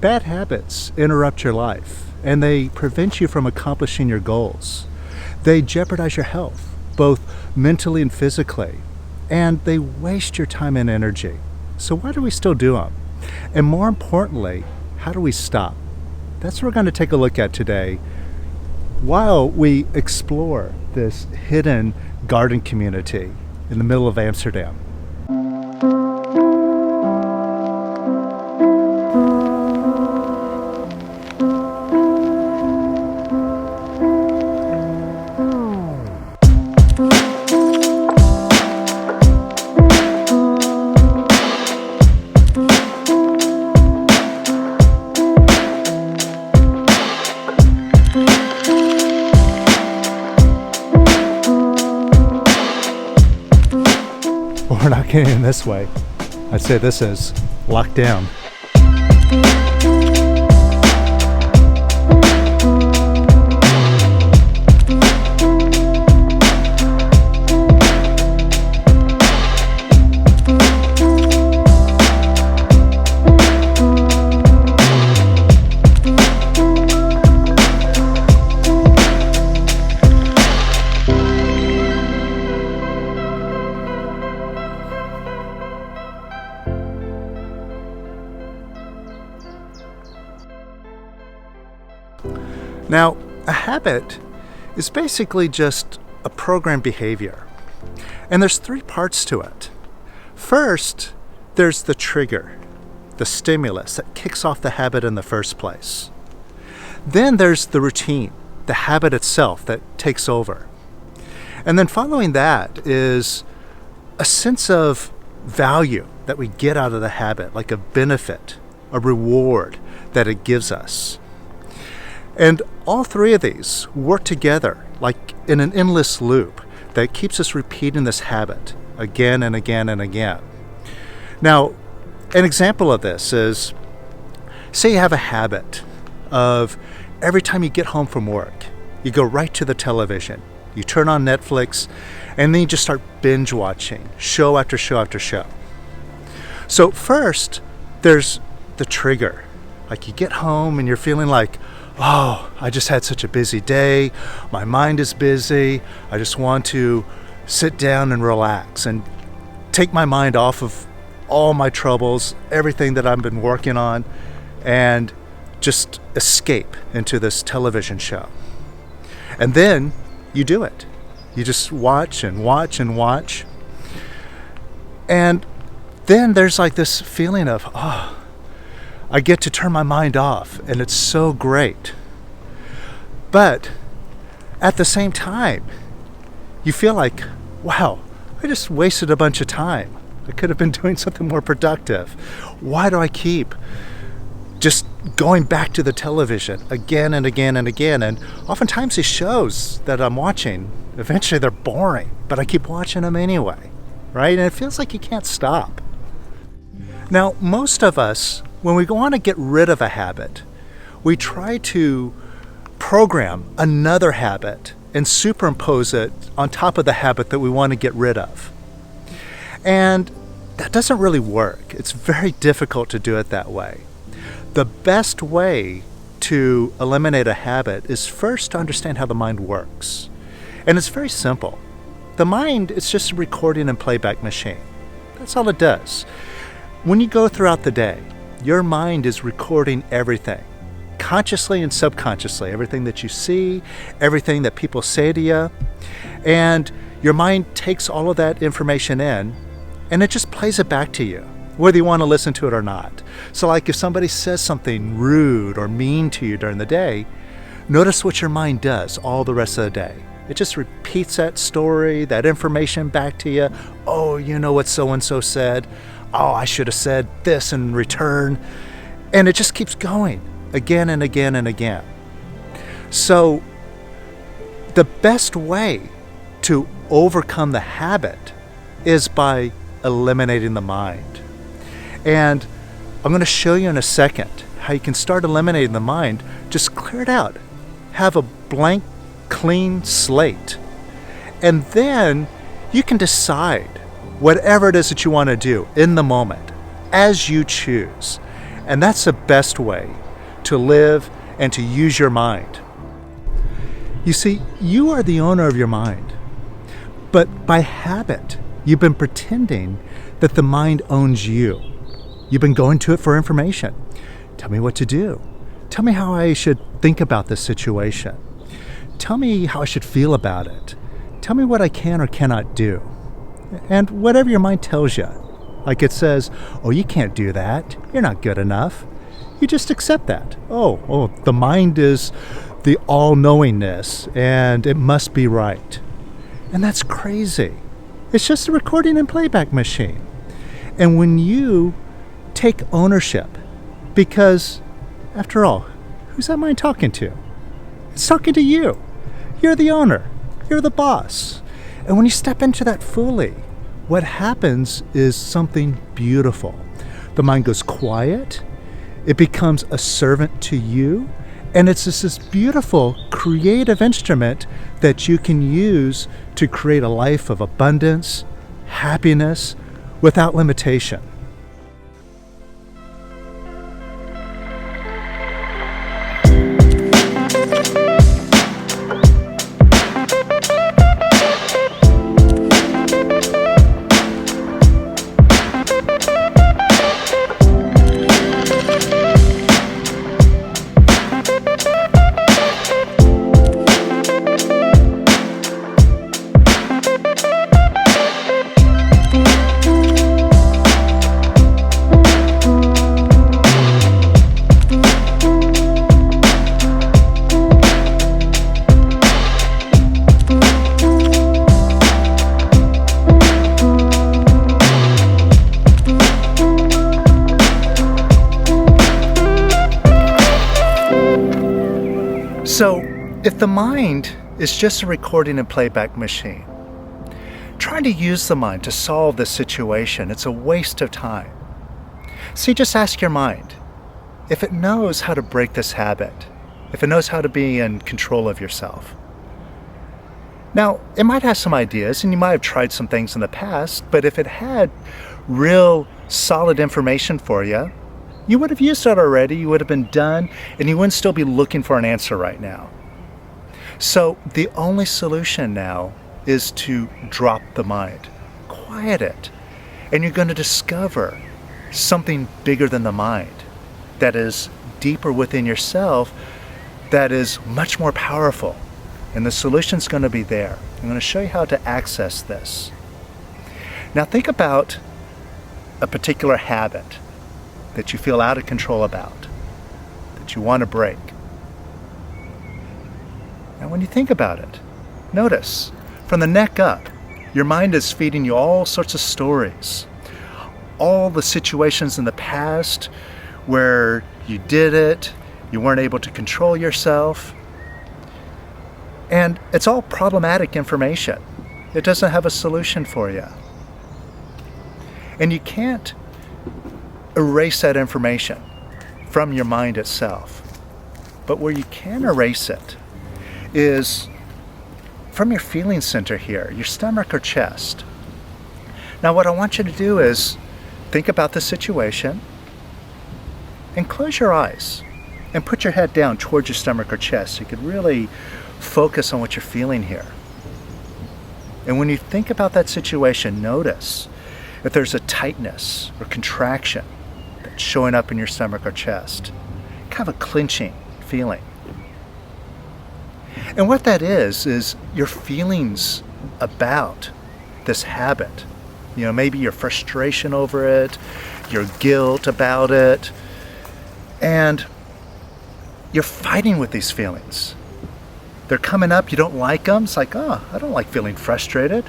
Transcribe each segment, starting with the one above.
Bad habits interrupt your life, and they prevent you from accomplishing your goals. They jeopardize your health, both mentally and physically, and they waste your time and energy. So why do we still do them? And more importantly, how do we stop? That's what we're going to take a look at today while we explore this hidden garden community in the middle of Amsterdam. We're not getting in this way. I'd say this is locked down. Now, a habit is basically just a programmed behavior. And there's three parts to it. First, there's the trigger, the stimulus that kicks off the habit in the first place. Then there's the routine, the habit itself that takes over. And then following that is a sense of value that we get out of the habit, like a benefit, a reward that it gives us. And all three of these work together like in an endless loop that keeps us repeating this habit again and again and again. Now, an example of this is, say you have a habit of every time you get home from work, you go right to the television, you turn on Netflix, and then you just start binge watching show after show after show. So first, there's the trigger. Like you get home and you're feeling like, oh, I just had such a busy day. My mind is busy. I just want to sit down and relax and take my mind off of all my troubles, everything that I've been working on, and just escape into this television show. And then you do it. You just watch and watch and watch. And then there's like this feeling of, oh, I get to turn my mind off, and it's so great. But at the same time, you feel like, wow, I just wasted a bunch of time. I could have been doing something more productive. Why do I keep just going back to the television again and again and again? And oftentimes these shows that I'm watching, eventually they're boring, but I keep watching them anyway, right? And it feels like you can't stop. Now, most of us, when we want to get rid of a habit, we try to program another habit and superimpose it on top of the habit that we want to get rid of. And that doesn't really work. It's very difficult to do it that way. The best way to eliminate a habit is first to understand how the mind works. And it's very simple. The mind is just a recording and playback machine. That's all it does. When you go throughout the day, your mind is recording everything, consciously and subconsciously, everything that you see, everything that people say to you. And your mind takes all of that information in, and it just plays it back to you, whether you want to listen to it or not. So like if somebody says something rude or mean to you during the day, notice what your mind does all the rest of the day. It just repeats that story, that information back to you. Oh, you know what so-and-so said. Oh, I should have said this in return. And it just keeps going again and again and again. So the best way to overcome the habit is by eliminating the mind. And I'm going to show you in a second how you can start eliminating the mind. Just clear it out. Have a blank, clean slate. And then you can decide whatever it is that you want to do in the moment, as you choose. And that's the best way to live and to use your mind. You see, you are the owner of your mind. But by habit, you've been pretending that the mind owns you. You've been going to it for information. Tell me what to do. Tell me how I should think about this situation. Tell me how I should feel about it. Tell me what I can or cannot do. And whatever your mind tells you, like it says, oh, you can't do that. You're not good enough. You just accept that. Oh, the mind is the all-knowingness, and it must be right. And that's crazy. It's just a recording and playback machine. And when you take ownership, because after all, who's that mind talking to? It's talking to you. You're the owner. You're the boss. And when you step into that fully, what happens is something beautiful. The mind goes quiet. It becomes a servant to you. And it's just this beautiful, creative instrument that you can use to create a life of abundance, happiness, without limitation. So, if the mind is just a recording and playback machine, trying to use the mind to solve this situation, it's a waste of time. See, just ask your mind if it knows how to break this habit, if it knows how to be in control of yourself. Now, it might have some ideas, and you might have tried some things in the past, but if it had real solid information for you, you would have used it already, you would have been done, and you wouldn't still be looking for an answer right now. So the only solution now is to drop the mind, quiet it, and you're going to discover something bigger than the mind that is deeper within yourself, that is much more powerful. And the solution's going to be there. I'm going to show you how to access this. Now think about a particular habit that you feel out of control about, that you want to break. Now when you think about it, notice from the neck up, your mind is feeding you all sorts of stories, all the situations in the past where you did it, you weren't able to control yourself, and it's all problematic information. It doesn't have a solution for you. And you can't erase that information from your mind itself. But where you can erase it is from your feeling center here, your stomach or chest. Now what I want you to do is think about the situation and close your eyes and put your head down towards your stomach or chest so you could really focus on what you're feeling here. And when you think about that situation, notice if there's a tightness or contraction that's showing up in your stomach or chest, kind of a clenching feeling. And what that is your feelings about this habit. You know, maybe your frustration over it, your guilt about it, and you're fighting with these feelings. They're coming up, you don't like them. It's like, oh, I don't like feeling frustrated.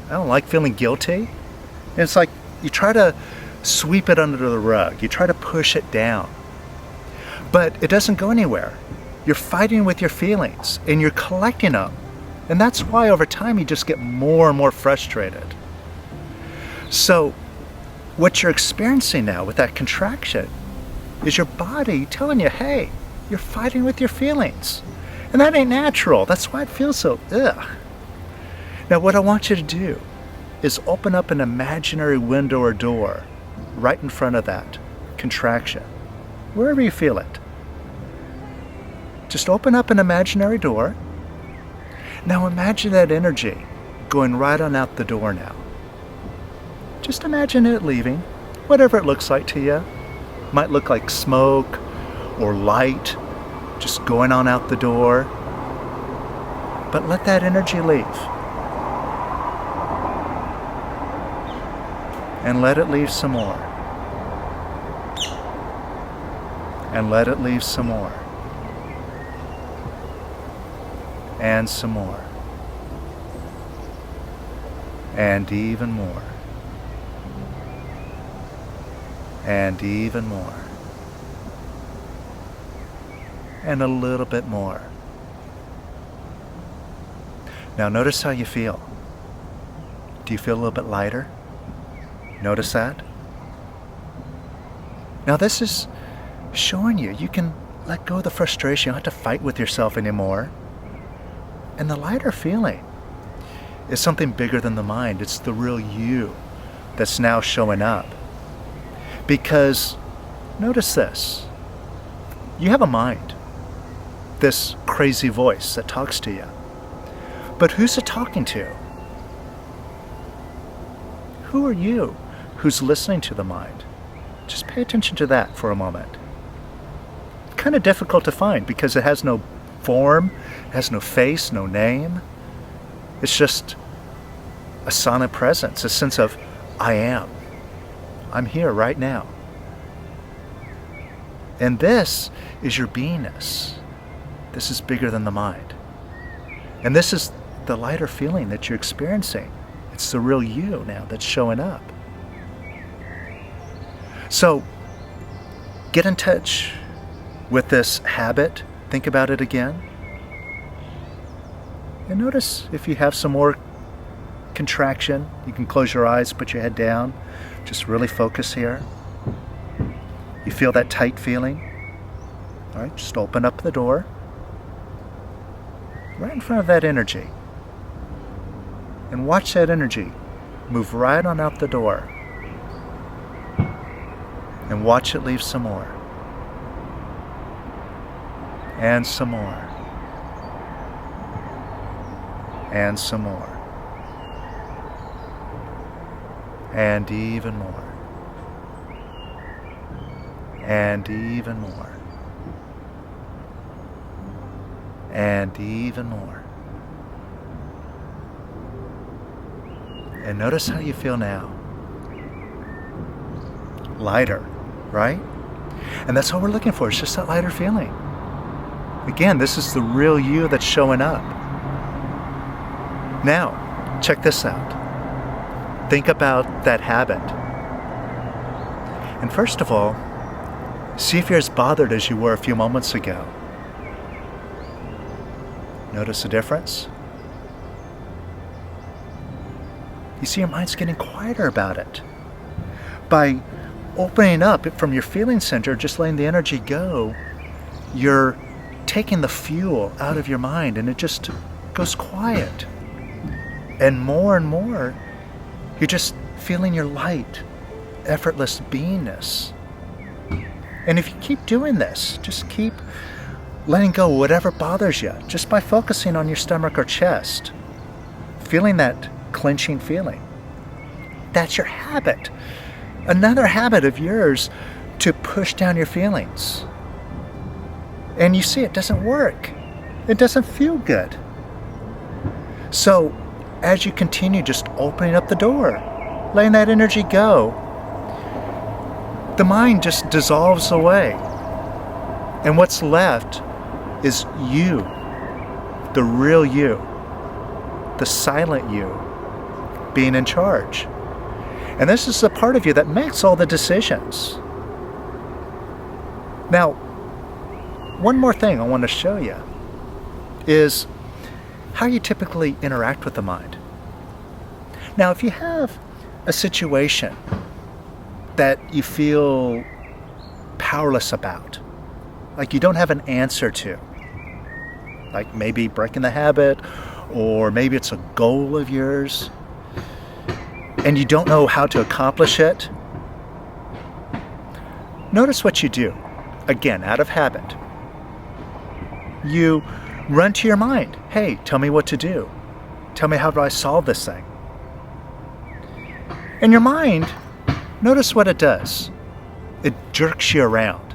I don't like feeling guilty. And it's like you try to sweep it under the rug. You try to push it down. But it doesn't go anywhere. You're fighting with your feelings and you're collecting them. And that's why over time you just get more and more frustrated. So what you're experiencing now with that contraction is your body telling you, hey, you're fighting with your feelings. And that ain't natural. That's why it feels so ugh. Now what I want you to do is open up an imaginary window or door right in front of that contraction. wherever you feel it. Just open up an imaginary door. Now imagine that energy going right on out the door now. Just imagine it leaving, whatever it looks like to you. Might look like smoke or light, just going on out the door. But let that energy leave. And let it leave some more. And let it leave some more. And some more. And even more. And even more. And a little bit more. Now notice how you feel. Do you feel a little bit lighter? Notice that? Now this is showing you can let go of the frustration. You don't have to fight with yourself anymore. And the lighter feeling is something bigger than the mind. It's the real you that's now showing up. Because notice this. You have a mind. This crazy voice that talks to you. But who's it talking to? Who are you who's listening to the mind? Just pay attention to that for a moment. Kind of difficult to find because it has no form, it has no face, no name. It's just a sonic presence, a sense of I am. I'm here right now. And this is your beingness. This is bigger than the mind. And this is the lighter feeling that you're experiencing. It's the real you now that's showing up. So, get in touch with this habit. Think about it again. And notice if you have some more contraction, you can close your eyes, put your head down. Just really focus here. You feel that tight feeling? All right, just open up the door. Right in front of that energy. And watch that energy move right on out the door. And watch it leave some more. And some more. And some more. And even more. And even more. And even more. And notice how you feel now. Lighter, right? And that's all we're looking for. It's just that lighter feeling. Again, this is the real you that's showing up. Now, check this out. Think about that habit. And first of all, see if you're as bothered as you were a few moments ago. Notice the difference? You see, your mind's getting quieter about it. By opening up from your feeling center, just letting the energy go, you're taking the fuel out of your mind and it just goes quiet. And more, you're just feeling your light, effortless beingness. And if you keep doing this, just keep letting go of whatever bothers you, just by focusing on your stomach or chest, feeling that clenching feeling. That's your habit. Another habit of yours to push down your feelings. And you see, it doesn't work. It doesn't feel good. So, as you continue just opening up the door, letting that energy go, the mind just dissolves away. And what's left is you, the real you, the silent you, being in charge. And this is the part of you that makes all the decisions. Now, one more thing I want to show you is how you typically interact with the mind. Now, if you have a situation that you feel powerless about, like you don't have an answer to, like maybe breaking the habit, or maybe it's a goal of yours, and you don't know how to accomplish it, notice what you do. again, out of habit, you run to your mind. Hey, tell me what to do. Tell me, how do I solve this thing? And your mind, notice what it does. It jerks you around.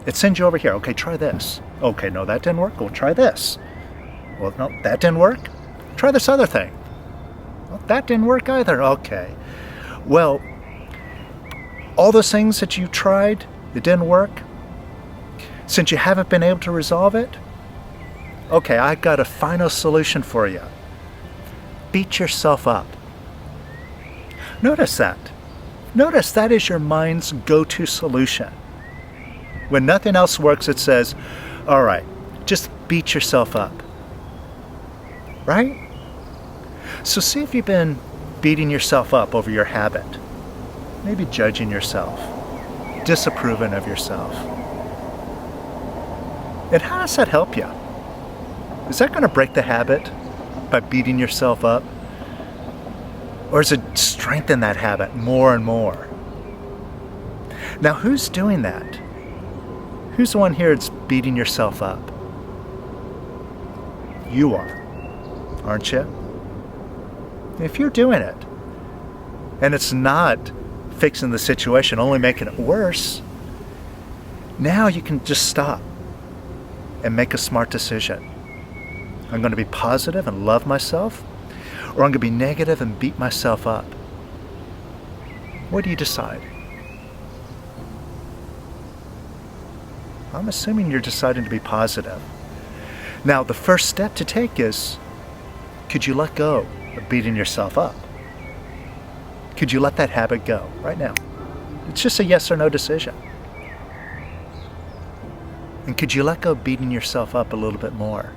It sends you over here. Okay, try this. Okay, no, that didn't work. Well, try this. Well, no, that didn't work. Try this other thing. Well, that didn't work either. Okay. Well, all those things that you tried, it didn't work. Since you haven't been able to resolve it, okay, I've got a final solution for you. Beat yourself up. Notice that. Notice that is your mind's go-to solution. When nothing else works, it says, all right, just beat yourself up. Right? So see if you've been beating yourself up over your habit. Maybe judging yourself, disapproving of yourself. And how does that help you? Is that going to break the habit by beating yourself up? Or does it strengthen that habit more and more? Now, who's doing that? Who's the one here that's beating yourself up? You are, aren't you? If you're doing it, and it's not fixing the situation, only making it worse, now you can just stop and make a smart decision. I'm going to be positive and love myself, or I'm going to be negative and beat myself up. What do you decide? I'm assuming you're deciding to be positive. Now, the first step to take is, could you let go of beating yourself up? Could you let that habit go right now? It's just a yes or no decision. And could you let go of beating yourself up a little bit more?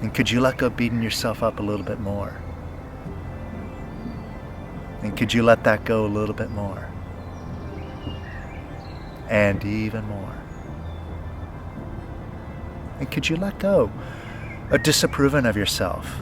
And could you let go of beating yourself up a little bit more? And could you let that go a little bit more? And even more. And could you let go of disapproving of yourself?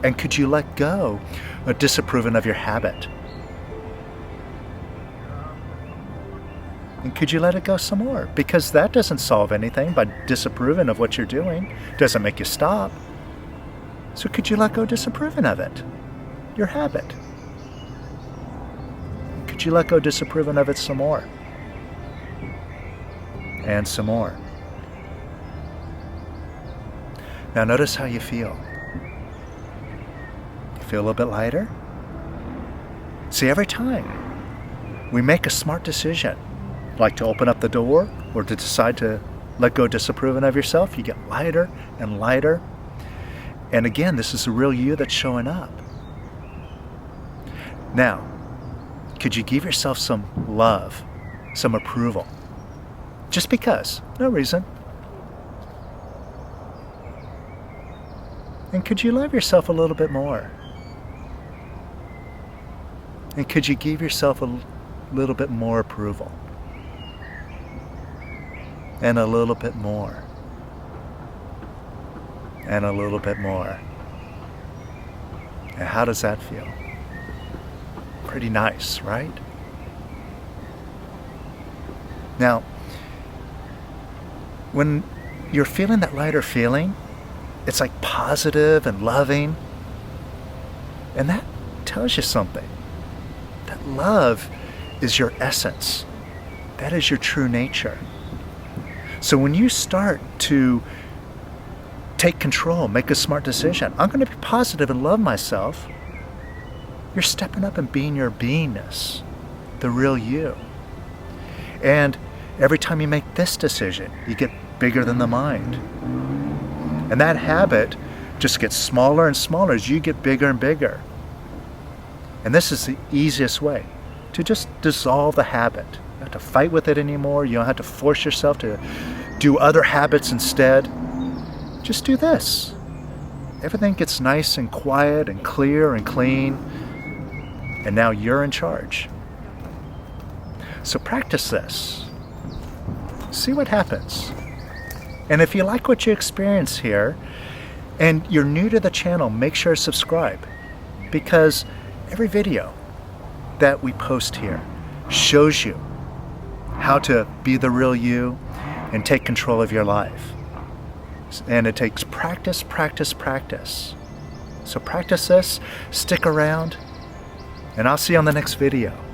And could you let go of disapproving of your habit? And could you let it go some more? Because that doesn't solve anything by disapproving of what you're doing. It doesn't make you stop. So could you let go of disapproving of it? Your habit. Could you let go of disapproving of it some more? And some more. Now notice how you feel. You feel a little bit lighter? See, every time we make a smart decision, like to open up the door or to decide to let go of disapproving of yourself, you get lighter and lighter. And again, this is the real you that's showing up. Now, could you give yourself some love, some approval? Just because, no reason. And could you love yourself a little bit more? And could you give yourself a little bit more approval? And a little bit more. And a little bit more. And how does that feel? Pretty nice, right? Now, when you're feeling that lighter feeling, it's like positive and loving. And that tells you something. That love is your essence. That is your true nature. So when you start to take control, make a smart decision, I'm going to be positive and love myself, you're stepping up and being your beingness, the real you. And every time you make this decision, you get bigger than the mind. And that habit just gets smaller and smaller as you get bigger and bigger. And this is the easiest way to just dissolve the habit. You don't have to fight with it anymore. You don't have to force yourself to do other habits instead. Just do this. Everything gets nice and quiet and clear and clean. And now you're in charge. So practice this. See what happens. And if you like what you experience here, and you're new to the channel, make sure to subscribe. Because every video that we post here shows you how to be the real you and take control of your life. And it takes practice, practice, practice. So practice this, stick around, and I'll see you on the next video.